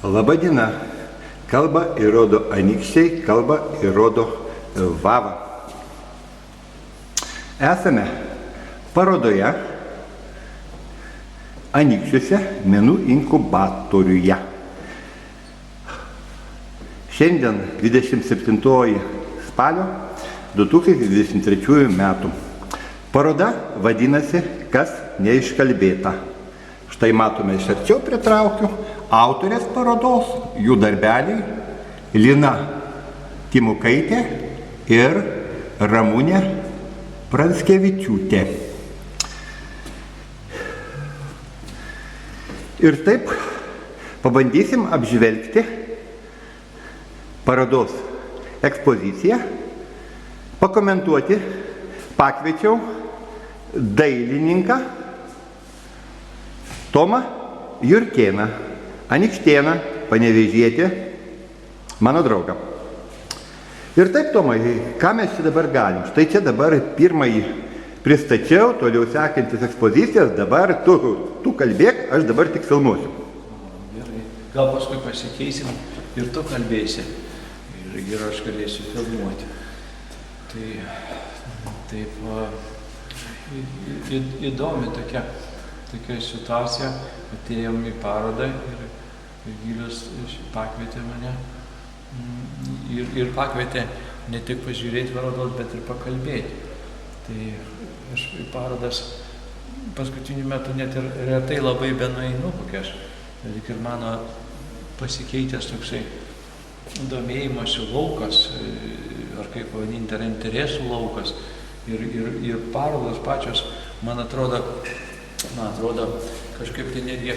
Labadiena. Kalba ir rodo anykščiai, kalba ir rodo Vava. Esame parodoje Anykščiuose menų inkubatoriuje. Šiandien 27 spalio 2023 metų. Paroda vadinasi Kas neiškalbėta. Štai matome, iš arčiau pritraukiu autorės parodos, jų darbeliai Lina Timukaitė ir Ramunė Pranskevičiūtė. Ir taip pabandysim apžvelgti parodos ekspoziciją, pakomentuoti. Pakviečiau dailininką Tomą Jurkėną, anykštėną, panevėžietį, mano draugą. Ir taip, Tomai, ką mes čia dabar galim? Štai čia dabar pirmąjį pristačiau, toliau sekantis ekspozicijas, dabar tu kalbėk, aš dabar tik filmuosiu. Gerai, gal paskui pasikeisim ir tu kalbėsi, ir aš galėsiu filmuoti. Tai taip, įdomi tokia situacija, atėjom į parodą ir Gilius pakvietė mane ir pakvietė ne tik pažiūrėti parodos, bet ir pakalbėti. Tai aš į parodas paskutiniu metu net ir retai labai benueinu, kokia aš, ir mano pasikeitęs toksai domėjimosi laukas, ar kaip vadinti, ar interesų laukas, ir parodos pačios, man atrodo, kažkaip tai netgi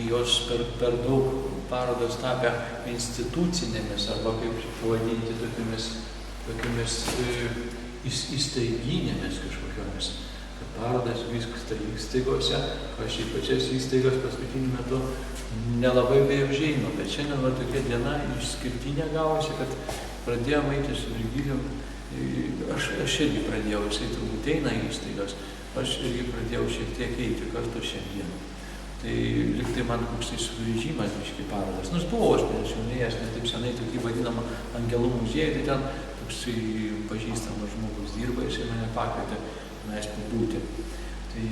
jos per daug parodos tapę institucinėmis, arba kaip pavadinti tokiamis įstaiginėmis kažkokiomis. Kad parodas vyksta įstaigose, aš į pačias įstaigas paskutiniu metu nelabai užeinu, bet šiandien va tokia diena išskirtinė gavosi, kad pradėjom eiti su Virgilijum. Aš irgi pradėjau, jisai turbūt eina į įstaigas, aš irgi pradėjau šiek tiek eiti kartu šiandien. Tai liktai man koks tai sugrįžimas biškį parodas. Nors buvau aš prieš ne taip senai tokį vadinamą Angelų muziejų, tai ten toksai pažįstamas žmogus dirba, jisai mane pakvietė mes pabūti. Tai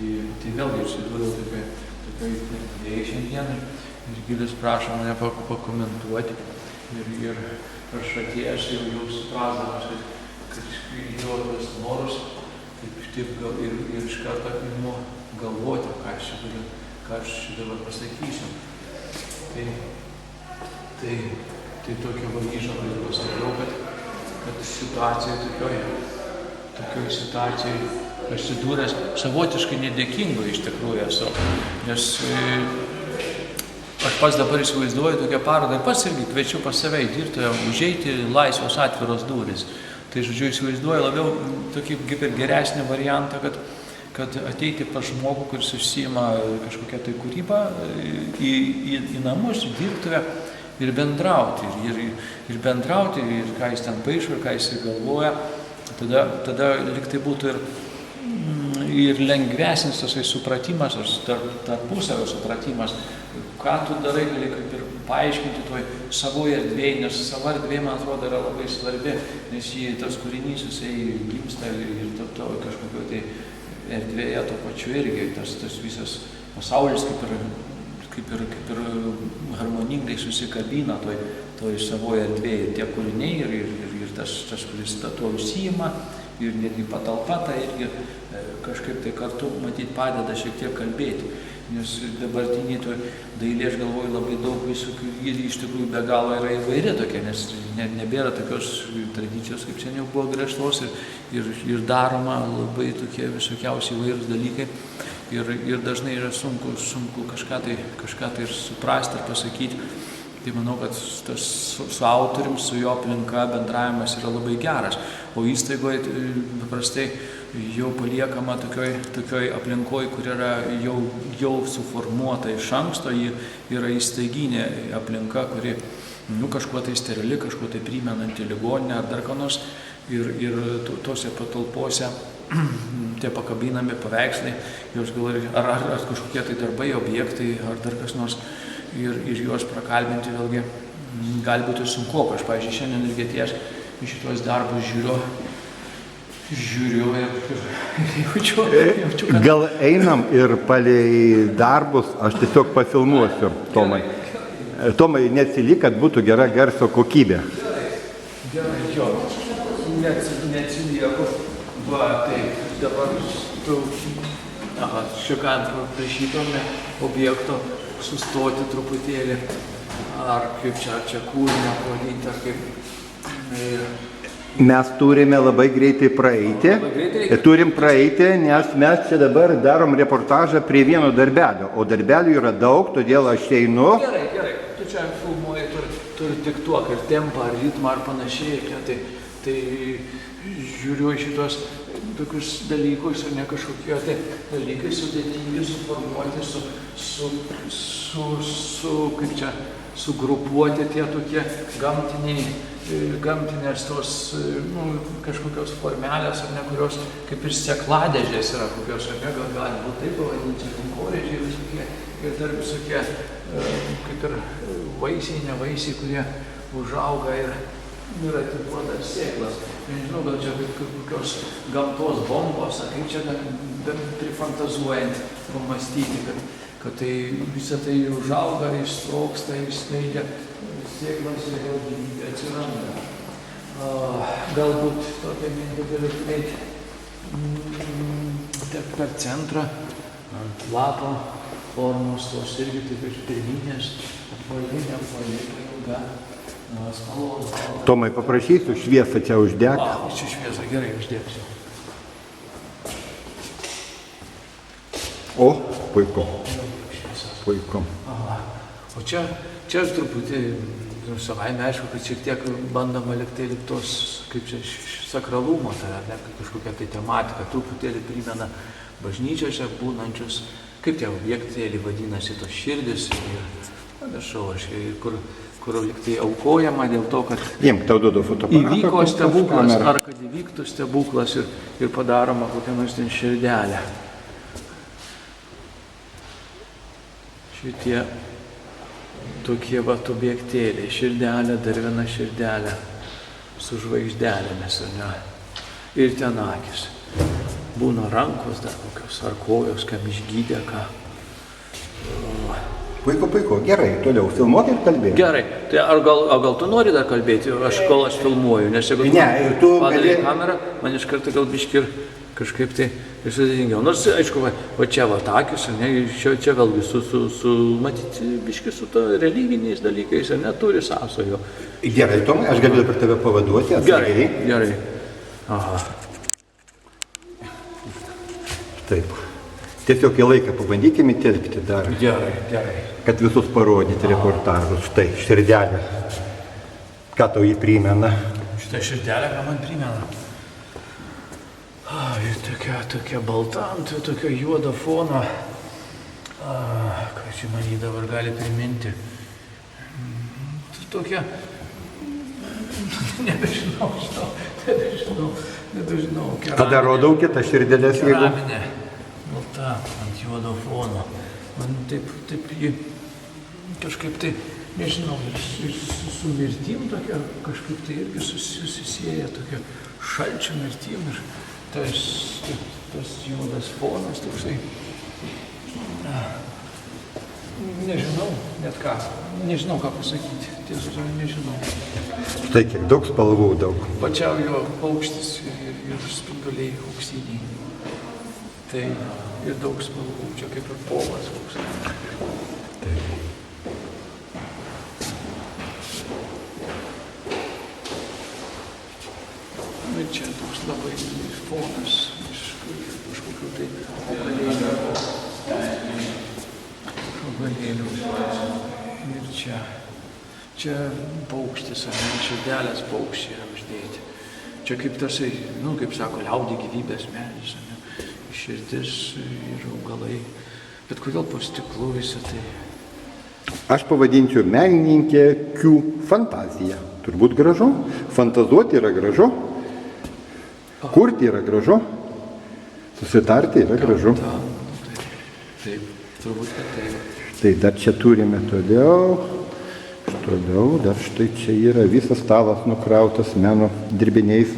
vėlgi atsidūriau tokioj idėjai šiandien ir Gilius prašo mane pakomentuoti. Ir aš atėjęs jau suprasdamas, kad jo tuos norus, taip gal ir iš karto imu galvoti, ką aš dabar pasakysiu. Tai tokia įžanga ir pasakiau, kad situacija tokioj situacijai atsidūręs savotiškai nedėkingo iš tikrųjų esu. Nes aš pats dabar įsivaizduoju tokią parodą ir pats irgi kviečiu pas save į dirbtuvę užeiti laisvos atviros durys. Tai, žodžiu, įsivaizduoju labiau tokį kaip ir geresnį variantą, kad ateiti pas žmogų, kuris užsiima kažkokią tai kūrybą į namus, į dirbtuvę ir bendrauti. Ir bendrauti, ir ką jis ten paišo, ir ką jis galvoja. Tada lyg tai būtų ir lengvesnis tasai supratimas, tarpusavio supratimas, ką tu darai, gali kaip ir paaiškinti toj savoje erdvėje, nes savo erdvė, man atrodo, yra labai svarbi, nes tas kūrinys, jisai gimsta ir to kažkokio tai erdvėje to pačiu irgi, tas visas pasaulis kaip ir harmoningai susikabina toj savoje erdvėje, tie kūriniai ir tas kuris to užsijima, ir netgi patalpa, tai irgi kažkaip tai kartu, matyt, padeda šiek tiek kalbėti. Nes dabartiniai dailė, aš galvoju, labai daug visokių, ir iš tikrųjų be galo yra įvairi tokia, nes nebėra tokios tradicijos, kaip seniau buvo griežtos, ir daroma labai tokie visokiausi įvairūs dalykai. Ir dažnai yra sunku kažką tai ir suprasti ir pasakyti. Tai manau, kad tas su autorium, su jo aplinka bendravimas yra labai geras. O įstaigoje paprastai jau paliekama tokioj aplinkoj, kur yra jau suformuota iš anksto, ji yra įstaiginė aplinka, kuri kažkuo tai sterili, kažkuo tai primenanti ligoninę ar dar ką nors. Ir tose patalpose tie pakabinami paveikslai, jos gal ar kažkokie tai darbai, objektai, ar dar kas nors. ir juos prakalbinti vėlgi gali būti sunku. Aš, pavyzdžiui, šiandien irgi atėjęs į šitos darbus žiūriu ir jaučiu, kad... Gal einam ir palei darbus, aš tiesiog pafilmuosiu, Tomai. Tomai, neatsilik, kad būtų gera garso kokybė. Gerai, jo, neatsilieku. Va, taip, dabar tu... Aha, čia galim prašytume objekto sustoti truputėlį. Ar kaip čia kūrinio pavadinti, ar kaip... Mes turime labai greitai praeiti. Turim praeiti, nes mes čia dabar darom reportažą prie vieno darbelio. O darbelių yra daug, todėl aš einu. Gerai. Tu čia filmuoji, turi diktuok ir tempą, ar ritmą, ar panašiai. Tai žiūriu į šitos tokius dalykus, ar ne kažkokie dalykai sudėtingi, suformuoti, kaip čia, sugrupuoti tie tokie gamtinės tos, kažkokios formelės, ar ne, kurios kaip ir sėkladėžės yra kokios, ar ne, gal gali būti taip pavadinti, kankorėžiai visokie, ir dar visokie, kaip ir vaisiai, nevaisiai, kurie užauga ir atiduoda sėklas. Nežinau, gal čia kokios gamtos bombos, ar kaip čia dar prifantazuojant, pamastyti, kad tai visą tai užauga, išsprogsta, išskleidžia sėklas ir vėl gyvybė atsiranda. Galbūt tokią mintį galiu turėti per centrą, ant lapo formos, tos irgi taip ir pirminės, apvalinė, ilga, spalvos. Tomai, paprašysiu šviesą čia uždek. Čia šviesą, gerai, uždėksiu. O, puiku. Puiku. Aha. O čia truputį, savaime aišku, kad šiek tiek bandoma liktai tos, kaip čia, sakralumo, tai kažkokia tai tematika, truputėlį primena bažnyčiose būnančius, kaip tie objektėlį vadinasi, tos širdis ir panašau, kur liktai aukojama dėl to, kad įvyko stebuklas, ar kad įvyktų stebuklas ir padaroma kokia nors ten širdelė. Šitie tokie objektėliai, širdelė, dar viena širdelė su žvaigždelėmis, ar ne? Ir ten akis. Būna rankos dar kokios, ar kojos, kam išgydė ką. Puiku, gerai, toliau filmuok ir kalbėk. Gerai, tai gal tu nori dar kalbėti, kol aš filmuoju, nes jeigu tu padarai kamerą, man iš karto gal biški ir kažkaip tai ir sudėtingiau. Nors, aišku, va čia va akis, ne, čia vėlgi matyti biški su to religiniais dalykais, ne, turi sąsajų. Gerai, Tomai, aš galiu per tave pavaduoti. Gerai. Aha. Taip. Tiesiog į laiką pabandykime telkti dar. Gerai. Kad visus parodyti reportažus. Štai, širdelė. Ką tau jį primena? Šitą širdelę, ką man primena? Ir tokia balta, ant tokio juodo fono. Ką čia man jį dabar gali priminti? Tokia... Nebežinau. Tada rodau kitą širdelės, jeigu... Keraminė. Balta, ant juodo fono. Man taip jį kažkaip tai, nežinau, su mirtim tokia, kažkaip tai irgi susisieja tokia šalčio mirtim ir tas juodas fonas toksai. Nežinau ką pasakyti, tiesą nežinau. Štai kiek daug spalvų, daug. Pačiau jo paukštis ir spinduliai auksiniai. Tai ir daug spalvų, čia kaip ir povas koks. Ir čia toks labai fonas iš kažkokių tai augalėlių. Ir čia paukštis, ar ne, širdelės paukščiai yra uždėti. Čia kaip tasai, kaip sako, liaudį gyvybės medis, ar ne. Širdis ir augalai, bet kodėl po stiklu visą tai? Aš pavadinčiau menininkių fantaziją. Turbūt gražu, fantazuoti yra gražu, kurti yra gražu, susitarti yra gražu. Taip, turbūt, kad taip. Tai dar čia turime toliau, dar štai čia yra visas stalas nukrautas meno dirbiniais.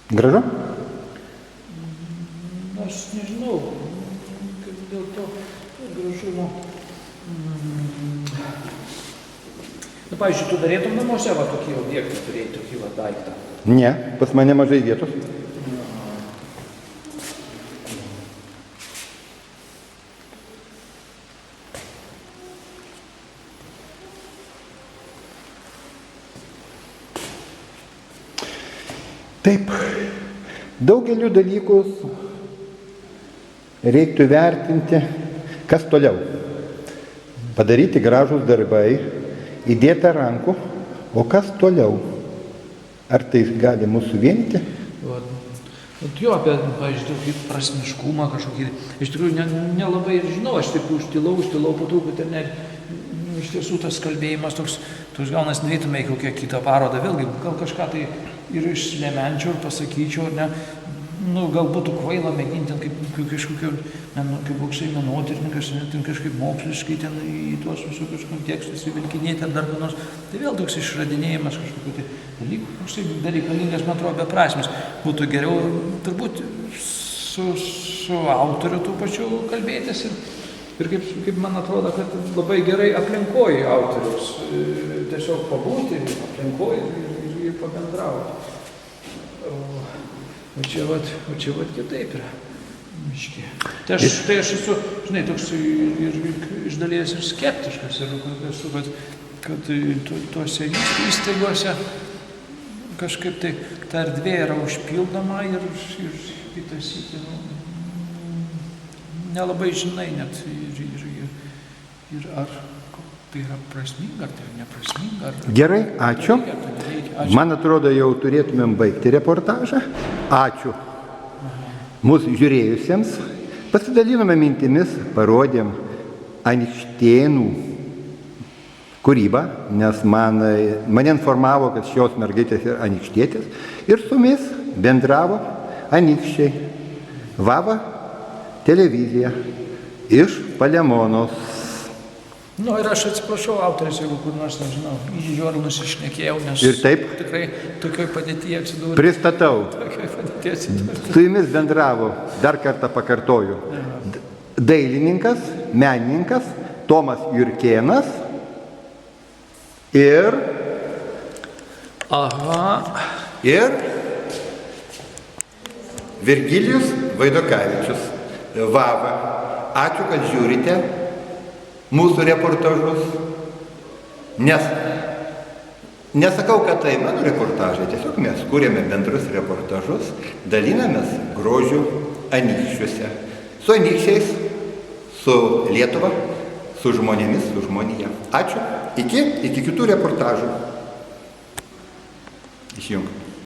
Gražu? Aš nežinau, kaip dėl to gražumo. Na, pavyzdžiui, tu darėtum namuose va tokį objektą, turėjai tokį va daiktą. Ne, pas mane mažai vietos. Taip, daugeliu dalykus reiktų vertinti, kas toliau. Padaryti gražūs darbai, įdėta rankų, o kas toliau? Ar tai gali mūsų vienyti? Jo, apie, pavyzdžiui, tokį prasmiškumą kažkokį. Iš tikrųjų, nelabai ir žinau, aš taip užtilau po truputį ir net iš tiesų tas kalbėjimas toks gaunas neįtume į kokią kitą parodą. Vėlgi, gal kažką tai ir išlemenčiau ir pasakyčiau, ar ne, gal būtų kvaila mėginti kaip kažkokio, kaip koksai menotyrininkas, ten kažkaip moksliškai ten į tuos visokius kontekstus įvilkinėti ar dar ką nors. Tai vėl toks išradinėjimas kažkokiu tai dalykų, koksai bereikalingas, man atrodo, beprasmis. Būtų geriau turbūt su autoriu tų pačių kalbėtis ir kaip man atrodo, kad labai gerai aplinkoji autorius, tiesiog pabūti aplinkoji ir pabendrauti. O čia vat kitaip yra. Miškė. Tai aš esu, žinai, toks ir iš dalies ir skeptiškas, kad tuose įstaigose kažkaip tai ta erdvė yra užpildoma ir kitas nelabai žinai net ir ar tai yra prasminga, ar tai neprasminga. Gerai, ačiū. Man atrodo, jau turėtumėm baigti reportažą. Ačiū mūsų žiūrėjusiems. Pasidalinome mintimis, parodėm Anykštėnų kūrybą, nes mane informavo, kad šios mergaitės yra anykštietės. Ir su mumis bendravo anykščiai. Vava televizija iš Palemonos. Ir aš atsiprašau autorius, jeigu kur nors, nežinau, įžiūrų nusišnekėjau, nes ir taip, tikrai tokioj padėtyje atsidūrė. Pristatau. Su jumis bendravo, dar kartą pakartoju, dailininkas, menininkas Tomas Jurkėnas ir Virgilijus Vaidokavičius. Vava, ačiū, kad žiūrite mūsų reportažus, nes nesakau, kad tai mano reportažai, tiesiog mes kūrėme bendrus reportažus, dalinamės grožiu anykščiuose, su anykščiais, su Lietuva, su žmonėmis, su žmonija. Ačiū, iki kitų reportažų. Išjung.